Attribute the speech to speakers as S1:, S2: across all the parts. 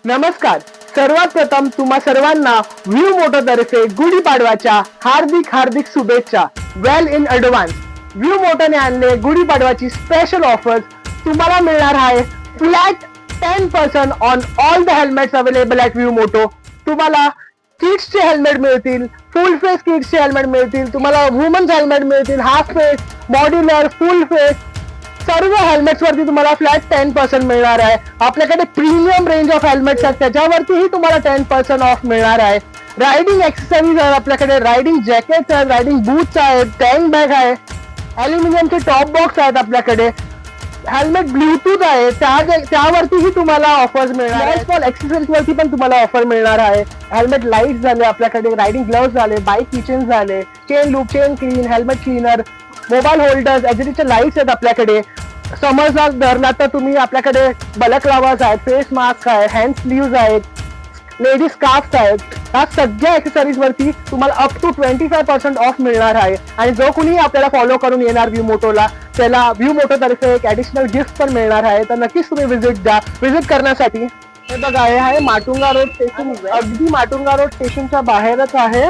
S1: नमस्कार. सर्वात प्रथम तुम्हा सर्वांना व्ह्यू मोटोतर्फे गुढीपाडवाच्या हार्दिक हार्दिक शुभेच्छा. Well in advance. व्ह्यू मोटोने आणले गुढीपाडवाची स्पेशल ऑफर्स. तुम्हाला मिळणार आहे flat 10% on all the helmets available at View Moto. तुम्हाला किड्सचे हेल्मेट मिळतील, फुल फेस किड्सचे हेल्मेट मिळतील, तुम्हाला वुमन्स हेल्मेट मिळतील, हाफ फेस, मॉड्युलर, फुल फेस, सर्व हेल्मेट्स वरती तुम्हाला फ्लॅट 10% मिळणार आहे. आपल्याकडे प्रीमियम रेंज ऑफ हेल्मेट्स आहेत, त्याच्यावरतीही तुम्हाला 10% ऑफ मिळणार आहे. रायडिंग एक्सेसरीज आहेत आपल्याकडे, रायडिंग जॅकेट्स आहेत, रायडिंग बूट्स आहेत, टँक बॅग आहे, ॲल्युमिनियमचे टॉप बॉक्स आहेत आपल्याकडे, हेल्मेट ब्लूटूथ आहे, त्यावरतीही तुम्हाला ऑफर्स मिळणार आहे. स्मॉल एक्सेसरीज वरती पण तुम्हाला ऑफर मिळणार आहे. हेल्मेट लाईट झाले आपल्याकडे, रायडिंग ग्लोव्स झाले, बाईक किचन झाले, chain loop, chain clean, helmet cleaner, mobile holders, एचडीचे लाईट्स आहेत आपल्याकडे. समरला धरणार तर तुम्ही आपल्याकडे बलक्लावाज आहेत, फेस मास्क आहे, हँड स्लीव्ज आहेत, लेडीज स्कार्फ्स आहेत. या सगळ्या एक्सेसरीज वरती तुम्हाला अप टू 25% ऑफ मिळणार आहे. आणि जो कुणी आपल्याला फॉलो करून येणार व्ह्यू मोटोला, त्याला व्ह्यू मोटो तर्फे एक ॲडिशनल गिफ्ट पण मिळणार आहे. तर नक्कीच तुम्ही व्हिजिट करण्यासाठी. हे बघा, हे आहे माटुंगा रोड स्टेशन. अगदी माटुंगा रोड स्टेशनच्या बाहेरच आहे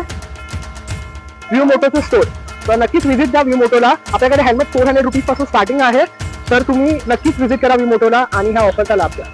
S1: व्ह्यू मोटोचं स्टोर. तर नक्कीच व्हिजिट द्या व्ह्यू मोटोला. आपल्याकडे हेल्मेट 400 रुपीज पासून स्टार्टिंग आहे. तर तुम्ही नक्कीच व्हिजिट करा व्ह्यू मोटोला आणि ह्या ऑफरचा लाभ घ्या.